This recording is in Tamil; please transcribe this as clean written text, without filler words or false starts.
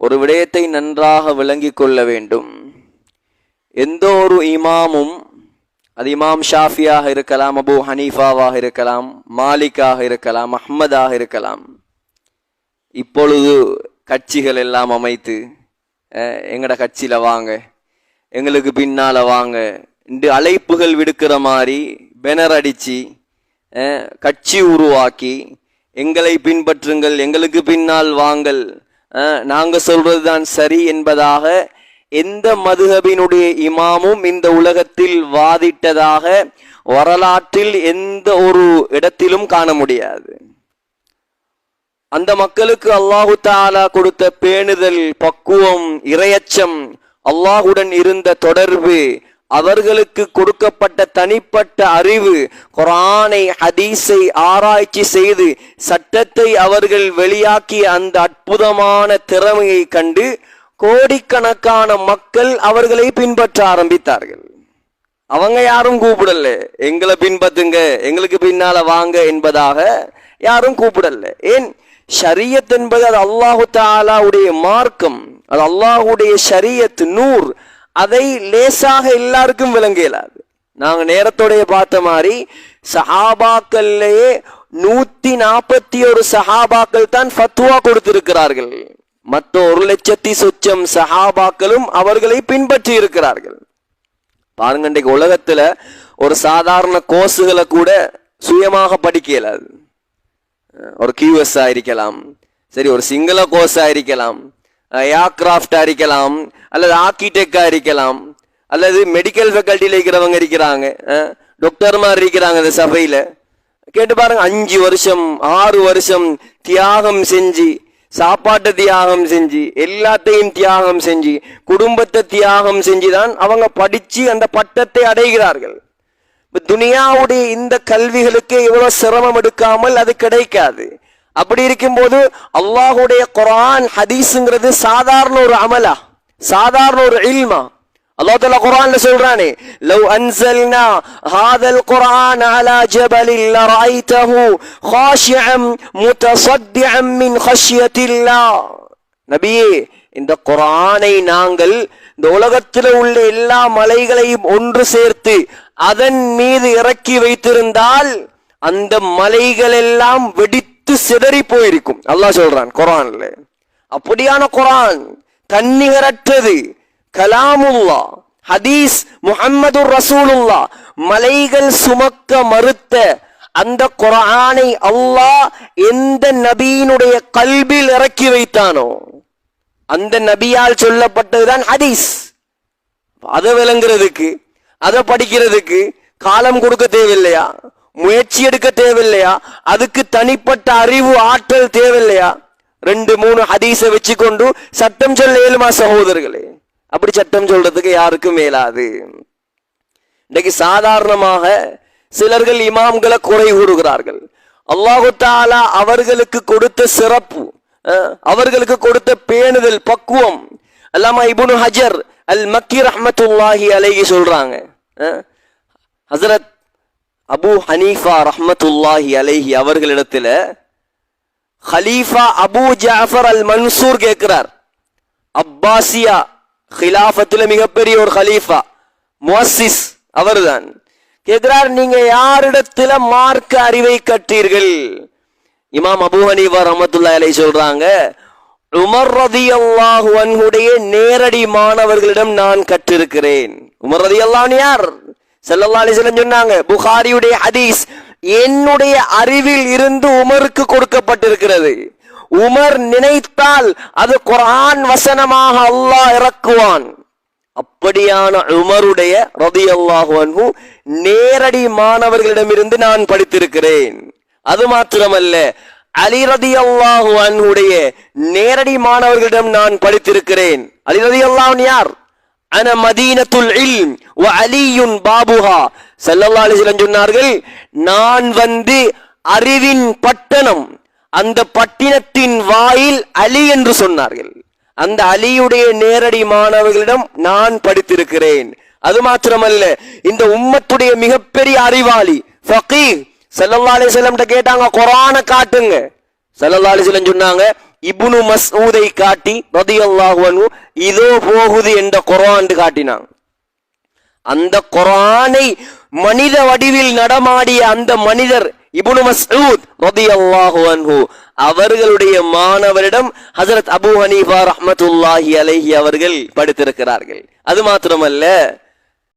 ஒரு விடயத்தை நன்றாக விளங்கிக் கொள்ள வேண்டும். எந்த ஒரு இமாமும், அது இமாம் ஷாஃபியாக இருக்கலாம், அபு ஹனீஃபாவாக இருக்கலாம், மாலிக்காக இருக்கலாம், அஹ்மதாக இருக்கலாம், இப்பொழுது கட்சிகள் எல்லாம் அமைத்து எங்கட கட்சியில வாங்க, எங்களுக்கு பின்னால வாங்க என்று அழைப்புகள் விடுக்கிற மாதிரி பேனர் அடிச்சு கட்சி உருவாக்கி எங்களை பின்பற்றுங்கள், எங்களுக்கு பின்னால் வாங்கள், நாங்க சொல்றதுதான் சரி என்பதாக எந்த மதுஹபினுடைய இமாமும் இந்த உலகத்தில் வாதிட்டதாக வரலாற்றில் எந்த ஒரு இடத்திலும் காண முடியாது. அந்த மக்களுக்கு அல்லாஹு தஆலா கொடுத்த பேணுதல், பக்குவம், இரையச்சம், அல்லாஹுடன் இருந்த தொடர்பு, அவர்களுக்கு கொடுக்கப்பட்ட தனிப்பட்ட அறிவு, குர்ஆனை ஹதீஸை ஆராய்ச்சி செய்து சட்டத்தை அவர்கள் வெளியாக்கிய அந்த அற்புதமான திறமையை கண்டு கோடிக்கணக்கான மக்கள் அவர்களை பின்பற்ற ஆரம்பித்தார்கள். அவங்க யாரும் கூப்பிடல, எங்களை பின்பற்றுங்க, எங்களுக்கு பின்னால வாங்க என்பதாக யாரும் கூப்பிடல. ஏன்? ஷரியத் என்பது அது அல்லாஹு தஆலாவுடைய மார்க்கம், அது அல்லாஹுடைய ஷரியத், நூர். அதை லேசாக எல்லாருக்கும் விளங்க இயலாது. நாங்க நேரத்தோடைய பார்த்த மாதிரி சஹாபாக்கள்லேயே 141 சஹாபாக்கள் தான் ஃபத்வா கொடுத்திருக்கிறார்கள். மற்ற 1,00,000 சொச்சம் சஹாபாக்களும் அவர்களை பின்பற்றி இருக்கிறார்கள். பாருங்க, இன்றைக்கு உலகத்துல ஒரு சாதாரண கோர்ஸுகளை கூட சுயமாக படிக்க இயலாது. ஒரு QS இருக்கலாம், சரி, ஒரு சிங்கள கோர்ஸா இருக்கலாம், ஏர்கிராஃப்டா இருக்கலாம், அல்லது ஆர்கிடெக்டா இருக்கலாம், அல்லது மெடிக்கல் ஃபேக்கல்ட்டியில இருக்கிறவங்க இருக்கிறாங்க, டாக்டர்மார் இருக்கிறாங்க. இந்த சபையில கேட்டு பாருங்க, 5 வருஷம் 6 வருஷம் தியாகம் செஞ்சு, சாப்பாட்டை தியாகம் செஞ்சு, எல்லாத்தையும் தியாகம் செஞ்சு, குடும்பத்தை தியாகம் செஞ்சுதான் அவங்க படிச்சு அந்த பட்டத்தை அடைகிறார்கள். துனியாவுடைய இந்த கல்விகளுக்கு இவ்வளவு சிரமம் எடுக்காமல் அது கிடைக்காது. அப்படி இருக்கும்போது அல்லாஹுடைய குர்ஆன் ஹதீஸ்ங்கிறது சாதாரண ஒரு அமலா, சாதாரண ஒரு இல்மா? அல்லாஹ் தஆலா குர்ஆன்ல சொல்றானே, லவ் அன்ஸல்னா ஹாதல் குர்ஆன் அலா ஜபலில் லரைதஹு காஷிஅன் முத்தஸத்திஅன் மின் கஷ்யத்தில்லாஹ். நபியே, இந்த குர்ஆனை நாங்கள் இந்த உலகத்தில் உள்ள எல்லா மலைகளையும் ஒன்று சேர்த்து அதன் மீது இறக்கி வைத்திருந்தால் அந்த மலைகள் எல்லாம் வெடித்து சிதறி போயிருக்கும். அல்லாஹ் சொல்றான் குர்ஆன்ல. அப்படியான குர்ஆன் தன்னிகரற்றது, கலாமுல்லா, ஹதீஸ் முஹம்மது ரசூலுல்லாஹ், மலைகள் சுமக்க மறுத்த அந்த குர்ஆனை அல்லாஹ் எந்த நபியினுடைய கல்பில் இறக்கி வைத்தானோ அந்த நபியால் சொல்லப்பட்டதுதான் ஹதீஸ். அதை விளங்குறதுக்கு, அதை படிக்கிறதுக்கு காலம் கொடுக்க தேவையில்லையா? முயற்சி எடுக்க தேவையில்லையா? அதுக்கு தனிப்பட்ட அறிவு, ஆற்றல் தேவையில்லையா? 2-3 ஹதீஸை வச்சு கொண்டு சட்டம் சொல்ல இயலுமா சகோதரர்களே? அப்படி சட்டம் சொல்றதுக்கு யாருக்கும் மேலாது. இன்னைக்கு சாதாரணமாக சிலர்கள் இமாம்களை குறை கூறுகிறார்கள். அல்லாஹு தஆலா அவர்களுக்கு கொடுத்த சிறப்பு, அவர்களுக்கு கொடுத்த பேணுதல், பக்குவம். அல்லாமா இப்னு ஹஜர் அல் மக்கி ரஹ்மத்துல்லாஹி அலைஹி சொல்றாங்க, ஹஜ்ரத் அபு ஹனீஃபா ரஹ்மத்துல்லாஹி அலைஹி அவர்களிடத்துல ஹலீஃபா அபு ஜாஃபர் அல் மன்சூர் கேட்கிறார். அப்பாசியா ஹிலாஃபத்துல மிகப்பெரிய ஒரு ஹலீஃபா, முஅஸ்ஸிஸ் அவர்தான். கேட்கிறார், நீங்க யாரிடத்துல மார்க்க அறிவை கற்றீர்கள்? இமாம் அபு ஹனீஃபா ரஹ்மத்துல்லாஹி அலைஹி சொல்றாங்க, உமர் ரலியல்லாஹு அன்ஹுடைய நேரடி மாணவர்களிடம் நான் கற்றிருக்கிறேன். உமர் ரலியல்லாஹு அன்ஹு யார்? ஸல்லல்லாஹு அலைஹி வஸல்லம் சொன்னாங்க, புகாரியுடைய ஹதீஸ், என்னுடைய அறிவில் இருந்து உமருக்கு கொடுக்கப்பட்டிருக்கிறது. உமர் நினைத்தால் அது குர்ஆன் வசனமாக அல்லாஹ் இறக்குவான். அப்படியான உமருடைய ரலியல்லாஹு அன்ஹு நேரடி மாணவர்களிடமிருந்து நான் படித்திருக்கிறேன். அது மாத்திரமல்ல, அலி ரலியல்லாஹு அன்ஹுடைய நேரடி மாணவர்களிடம் நான் படித்திருக்கிறேன். அலி ரலியல்லாஹு அன்ஹு யார்? அன மதீனத்துல் இல்ம் வ அலியுன் பாபுஹா. ஸல்லல்லாஹு அலைஹி வஸல்லம் சொன்னார்கள், நான் அறிவின் பட்டணம், அந்த பட்டினத்தின் வாயில் அலி என்று சொன்னார்கள். அந்த அலியுடைய நேரடி மாணவர்களிடம் நான் படித்திருக்கிறேன். அது மாத்திரமல்ல, இந்த உம்மத்துடைய மிகப்பெரிய அறிவாளி ஃபகீஹ் ஸல்லல்லாஹு அலைஹி வஸல்லம் கேட்டாங்க, குர்ஆனை காட்டுங்க. ஸல்லல்லாஹு அலைஹி வஸல்லம் சொன்னாங்க, இப்னு மஸ்ஊதை காட்டி ரலியல்லாஹு அன்ஹு இதோ போகுது என்ற குர்ஆன் காட்டினான். அந்த குர்ஆனை மனித வடிவில் நடமாடிய அந்த மனிதர் இப்னு மஸ்ஊத் ரலியல்லாஹு அன்ஹு அவர்களுடைய மாணவரிடம் ஹஜ்ரத் அபூ ஹனீஃபா ரஹ்மத்துல்லாஹி அலைஹி அவர்கள் படித்திருக்கிறார்கள். அது மாத்திரமல்ல,